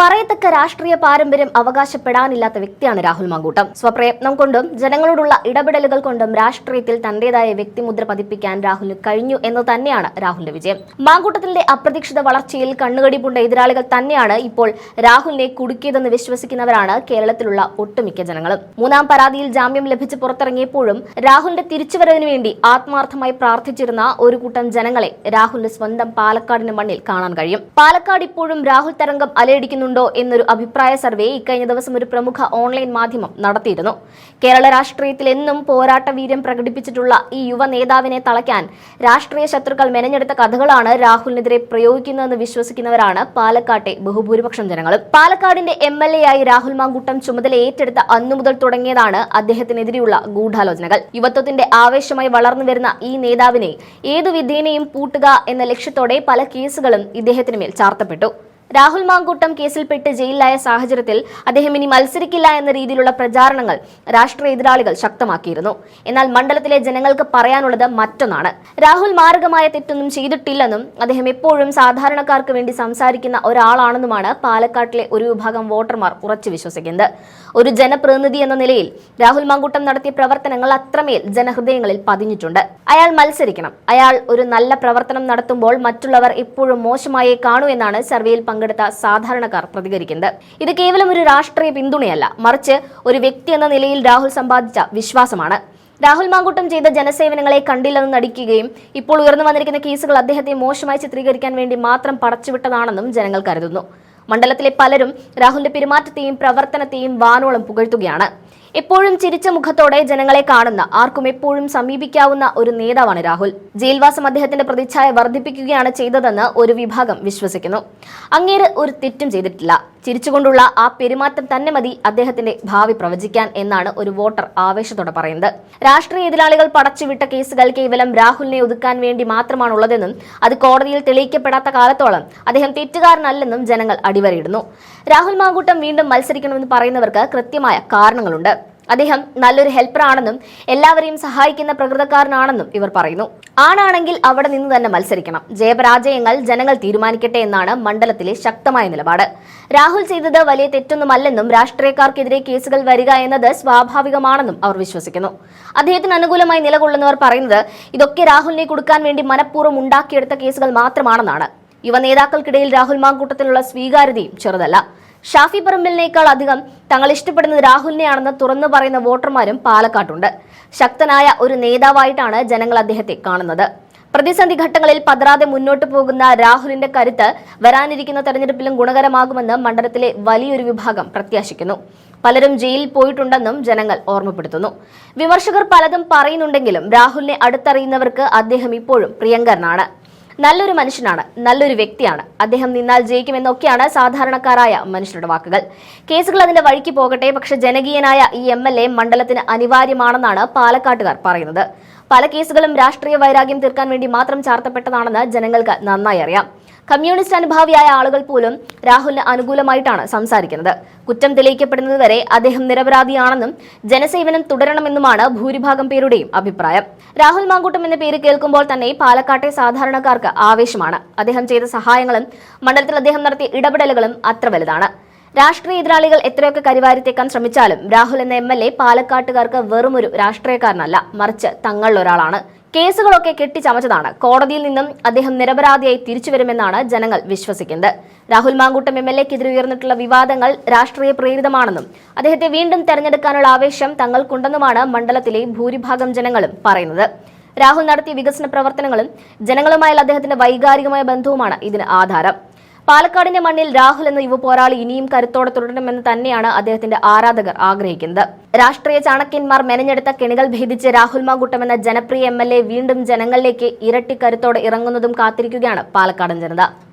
പറയത്തക്ക രാഷ്ട്രീയ പാരമ്പര്യം അവകാശപ്പെടാനില്ലാത്ത വ്യക്തിയാണ് രാഹുൽ മാങ്കൂട്ടം. സ്വപ്രയത്നം കൊണ്ടും ജനങ്ങളോടുള്ള ഇടപെടലുകൾ കൊണ്ടും രാഷ്ട്രീയത്തിൽ തന്റേതായ വ്യക്തിമുദ്ര പതിപ്പിക്കാൻ രാഹുലിന് കഴിഞ്ഞു എന്ന് തന്നെയാണ് രാഹുലിന്റെ വിജയം. മാങ്കൂട്ടത്തിന്റെ അപ്രതീക്ഷിത വളർച്ചയിൽ കണ്ണുകടി പൂണ്ട എതിരാളികൾ തന്നെയാണ് ഇപ്പോൾ രാഹുലിനെ കുടുക്കിയതെന്ന് വിശ്വസിക്കുന്നവരാണ് കേരളത്തിലുള്ള ഒട്ടുമിക്ക ജനങ്ങളും. മൂന്നാം പരാതിയിൽ ജാമ്യം ലഭിച്ച് പുറത്തിറങ്ങിയപ്പോഴും രാഹുലിന്റെ തിരിച്ചുവരവിന് വേണ്ടി ആത്മാർത്ഥമായി പ്രാർത്ഥിച്ചിരുന്ന ഒരു കൂട്ടം ജനങ്ങളെ രാഹുലിന്റെ സ്വന്തം പാലക്കാടിന്റെ മണ്ണിൽ കാണാൻ കഴിയും. പാലക്കാട് ഇപ്പോഴും രാഹുൽ തരംഗം അലയടിക്കുന്നു എന്നൊരു അഭിപ്രായ സർവേ ഇക്കഴിഞ്ഞ ദിവസം ഒരു പ്രമുഖ ഓൺലൈൻ മാധ്യമം നടത്തിയിരുന്നു. കേരള രാഷ്ട്രീയത്തിൽ എന്നും പോരാട്ട വീര്യം പ്രകടിപ്പിച്ചിട്ടുള്ള ഈ യുവ നേതാവിനെ തളയ്ക്കാൻ രാഷ്ട്രീയ ശത്രുക്കൾ മെനഞ്ഞെടുത്ത കഥകളാണ് രാഹുലിനെതിരെ പ്രയോഗിക്കുന്നതെന്ന് വിശ്വസിക്കുന്നവരാണ് പാലക്കാട്ടെ ബഹുഭൂരിപക്ഷം ജനങ്ങളും. പാലക്കാടിന്റെ MLA ആയി രാഹുൽ മാങ്കൂട്ടം ചുമതല ഏറ്റെടുത്ത അന്നു മുതൽ തുടങ്ങിയതാണ് അദ്ദേഹത്തിനെതിരെയുള്ള ഗൂഢാലോചനകൾ. യുവത്വത്തിന്റെ ആവേശമായി വളർന്നു വരുന്ന ഈ നേതാവിനെ ഏതു വിധേനയും പൂട്ടുക എന്ന ലക്ഷ്യത്തോടെ പല കേസുകളും ഇദ്ദേഹത്തിന് മേൽ ചാർത്തപ്പെട്ടു. രാഹുൽ മാങ്കൂട്ടം കേസിൽപ്പെട്ട് ജയിലിലായ സാഹചര്യത്തിൽ അദ്ദേഹം ഇനി മത്സരിക്കില്ല എന്ന രീതിയിലുള്ള പ്രചാരണങ്ങൾ രാഷ്ട്രീയ എതിരാളികൾ ശക്തമാക്കിയിരുന്നു. എന്നാൽ മണ്ഡലത്തിലെ ജനങ്ങൾക്ക് പറയാനുള്ളത് മറ്റൊന്നാണ്. രാഹുൽ മാരകമായ തെറ്റൊന്നും ചെയ്തിട്ടില്ലെന്നും അദ്ദേഹം എപ്പോഴും സാധാരണക്കാർക്ക് വേണ്ടി സംസാരിക്കുന്ന ഒരാളാണെന്നുമാണ് പാലക്കാട്ടിലെ ഒരു വിഭാഗം വോട്ടർമാർ ഉറച്ചു വിശ്വസിക്കുന്നത്. ഒരു ജനപ്രതിനിധി എന്ന നിലയിൽ രാഹുൽ മാങ്കൂട്ടം നടത്തിയ പ്രവർത്തനങ്ങൾ അത്രമേൽ ജനഹൃദയങ്ങളിൽ പതിഞ്ഞിട്ടുണ്ട്. അയാൾ മത്സരിക്കണം. അയാൾ ഒരു നല്ല പ്രവർത്തനം നടത്തുമ്പോൾ മറ്റുള്ളവർ എപ്പോഴും മോശമായേ കാണൂ എന്നാണ് സർവേയിൽ പങ്കെടുത്ത സാധാരണക്കാർ പ്രതികരിക്കുന്നത്. ഇത് കേവലം ഒരു രാഷ്ട്രീയ പിന്തുണയല്ല, മറിച്ച് ഒരു വ്യക്തി എന്ന നിലയിൽ രാഹുൽ സമ്പാദിച്ച വിശ്വാസമാണ്. രാഹുൽ മാങ്കൂട്ടം ചെയ്ത ജനസേവനങ്ങളെ കണ്ടില്ലെന്ന് നടിക്കുകയും ഇപ്പോൾ ഉയർന്നു വന്നിരിക്കുന്ന കേസുകൾ അദ്ദേഹത്തെ മോശമായി ചിത്രീകരിക്കാൻ വേണ്ടി മാത്രം പടച്ചുവിട്ടതാണെന്നും ജനങ്ങൾ കരുതുന്നു. മണ്ഡലത്തിലെ പലരും രാഹുലിന്റെ പെരുമാറ്റത്തെയും പ്രവർത്തനത്തെയും വാനോളം പുകഴ്ത്തുകയാണ്. എപ്പോഴും ചിരിച്ച മുഖത്തോടെ ജനങ്ങളെ കാണുന്ന, ആർക്കും എപ്പോഴും സമീപിക്കാവുന്ന ഒരു നേതാവാണ് രാഹുൽ. ജയിൽവാസം അദ്ദേഹത്തിന്റെ പ്രതിച്ഛായ വർദ്ധിപ്പിക്കുകയാണ് ചെയ്തതെന്ന് ഒരു വിഭാഗം വിശ്വസിക്കുന്നു. അങ്ങേര് ഒരു തെറ്റും ചെയ്തിട്ടില്ല. ചിരിച്ചുകൊണ്ടുള്ള ആ പെരുമാറ്റം തന്നെ മതി അദ്ദേഹത്തിന്റെ ഭാവി പ്രവചിക്കാൻ എന്നാണ് ഒരു വോട്ടർ ആവേശത്തോടെ പറയുന്നത്. രാഷ്ട്രീയ എതിരാളികൾ പടച്ചുവിട്ട കേസുകൾ കേവലം രാഹുലിനെ ഒതുക്കാൻ വേണ്ടി മാത്രമാണുള്ളതെന്നും അത് കോടതിയിൽ തെളിയിക്കപ്പെടാത്ത കാലത്തോളം അദ്ദേഹം തെറ്റുകാരനല്ലെന്നും ജനങ്ങൾ അടിവരയിടുന്നു. രാഹുൽ മാങ്കൂട്ടം വീണ്ടും മത്സരിക്കണമെന്ന് പറയുന്നവർക്ക് കൃത്യമായ കാരണങ്ങളുണ്ട്. അദ്ദേഹം നല്ലൊരു ഹെൽപ്പറാണെന്നും എല്ലാവരെയും സഹായിക്കുന്ന പ്രകൃതക്കാരനാണെന്നും ഇവർ പറയുന്നു. ആണാണെങ്കിൽ അവിടെ നിന്ന് തന്നെ മത്സരിക്കണം. ജയപരാജയങ്ങൾ ജനങ്ങൾ തീരുമാനിക്കട്ടെ എന്നാണ് മണ്ഡലത്തിലെ ശക്തമായ നിലപാട്. രാഹുൽ ചെയ്തത് വലിയ തെറ്റൊന്നുമല്ലെന്നും രാഷ്ട്രീയക്കാർക്കെതിരെ കേസുകൾ വരിക എന്നത് സ്വാഭാവികമാണെന്നും അവർ വിശ്വസിക്കുന്നു. അദ്ദേഹത്തിന് അനുകൂലമായി നിലകൊള്ളുന്നവർ പറയുന്നത് ഇതൊക്കെ രാഹുലിനെ കൊടുക്കാൻ വേണ്ടി മനഃപൂർവ്വം ഉണ്ടാക്കിയെടുത്ത കേസുകൾ മാത്രമാണെന്നാണ്. യുവ നേതാക്കൾക്കിടയിൽ രാഹുൽ മാങ്കൂട്ടത്തിലുള്ള സ്വീകാര്യതയും ചെറുതല്ല. ഷാഫി പറമ്പിലിനേക്കാൾ അധികം തങ്ങൾ ഇഷ്ടപ്പെടുന്നത് രാഹുലിനെയാണെന്ന് തുറന്നു പറയുന്ന വോട്ടർമാരും പാലക്കാട്ടുണ്ട്. ശക്തനായ ഒരു നേതാവായിട്ടാണ് ജനങ്ങൾ അദ്ദേഹത്തെ കാണുന്നത്. പ്രതിസന്ധി ഘട്ടങ്ങളിൽ പതറാതെ മുന്നോട്ട് പോകുന്ന രാഹുലിന്റെ കരുത്ത് വരാനിരിക്കുന്ന തെരഞ്ഞെടുപ്പിലും ഗുണകരമാകുമെന്ന് മണ്ഡലത്തിലെ വലിയൊരു വിഭാഗം പ്രത്യാശിക്കുന്നു. പലരും ജയിലിൽ പോയിട്ടുണ്ടെന്നും ജനങ്ങൾ ഓർമ്മപ്പെടുത്തുന്നു. വിമർശകർ പലതും പറയുന്നുണ്ടെങ്കിലും രാഹുലിനെ അടുത്തറിയുന്നവർക്ക് അദ്ദേഹം ഇപ്പോഴും പ്രിയങ്കരനാണ്. നല്ലൊരു മനുഷ്യനാണ്, നല്ലൊരു വ്യക്തിയാണ്. അദ്ദേഹം നിന്നാൽ ജയിക്കുമെന്നൊക്കെയാണ് സാധാരണക്കാരായ മനുഷ്യരുടെ വാക്കുകൾ. കേസുകൾ അതിന്റെ വഴിക്ക് പോകട്ടെ, പക്ഷെ ജനകീയനായ ഈ MLA മണ്ഡലത്തിന് അനിവാര്യമാണെന്നാണ് പാലക്കാട്ടുകാർ പറയുന്നത്. പല കേസുകളും രാഷ്ട്രീയ വൈരാഗ്യം തീർക്കാൻ വേണ്ടി മാത്രം ചാർത്തപ്പെട്ടതാണെന്ന് ജനങ്ങൾക്ക് നന്നായി അറിയാം. കമ്മ്യൂണിസ്റ്റ് അനുഭാവിയായ ആളുകൾ പോലും രാഹുലിന് അനുകൂലമായിട്ടാണ് സംസാരിക്കുന്നത്. കുറ്റം തെളിയിക്കപ്പെടുന്നതുവരെ അദ്ദേഹം നിരപരാധിയാണെന്നും ജനസേവനം തുടരണമെന്നുമാണ് ഭൂരിഭാഗം പേരുടെയും അഭിപ്രായം. രാഹുൽ മാങ്കൂട്ടം എന്ന പേര് കേൾക്കുമ്പോൾ തന്നെ പാലക്കാട്ടെ സാധാരണക്കാർക്ക് ആവേശമാണ്. അദ്ദേഹം ചെയ്ത സഹായങ്ങളും മണ്ഡലത്തിൽ അദ്ദേഹം നടത്തിയ ഇടപെടലുകളും അത്ര വലുതാണ്. രാഷ്ട്രീയ എതിരാളികൾ എത്രയൊക്കെ കരിവാരിത്തേക്കാൻ ശ്രമിച്ചാലും രാഹുൽ എന്ന MLA പാലക്കാട്ടുകാർക്ക് വെറുമൊരു രാഷ്ട്രീയക്കാരനല്ല, മറിച്ച് തങ്ങളിലൊരാളാണ്. കേസുകളൊക്കെ കെട്ടിച്ചമച്ചതാണ്. കോടതിയിൽ നിന്നും അദ്ദേഹം നിരപരാധിയായി തിരിച്ചുവരുമെന്നാണ് ജനങ്ങൾ വിശ്വസിക്കുന്നത്. രാഹുൽ മാങ്കൂട്ടം MLAക്കെതിരെ ഉയർന്നിട്ടുള്ള വിവാദങ്ങൾ രാഷ്ട്രീയ പ്രേരിതമാണെന്നും അദ്ദേഹത്തെ വീണ്ടും തെരഞ്ഞെടുക്കാനുള്ള ആവേശം തങ്ങൾക്കുണ്ടെന്നുമാണ് മണ്ഡലത്തിലെ ഭൂരിഭാഗം ജനങ്ങളും പറയുന്നത്. രാഹുൽ നടത്തിയ വികസന പ്രവർത്തനങ്ങളും ജനങ്ങളുമായുള്ള അദ്ദേഹത്തിന്റെ വൈകാരികമായ ബന്ധവുമാണ് ഇതിന് ആധാരം. പാലക്കാടിന്റെ മണ്ണിൽ രാഹുൽ എന്ന യുവ പോരാളി ഇനിയും കരുത്തോടെ തുടരണമെന്ന് തന്നെയാണ് അദ്ദേഹത്തിന്റെ ആരാധകർ ആഗ്രഹിക്കുന്നത്. രാഷ്ട്രീയ ചാണക്യന്മാർ മെനഞ്ഞെടുത്ത കെണികൾ ഭേദിച്ച് രാഹുൽ മാങ്കൂട്ടം എന്ന ജനപ്രിയ MLA വീണ്ടും ജനങ്ങളിലേക്ക് ഇരട്ടി കരുത്തോടെ ഇറങ്ങുന്നതും കാത്തിരിക്കുകയാണ് പാലക്കാടൻ ജനത.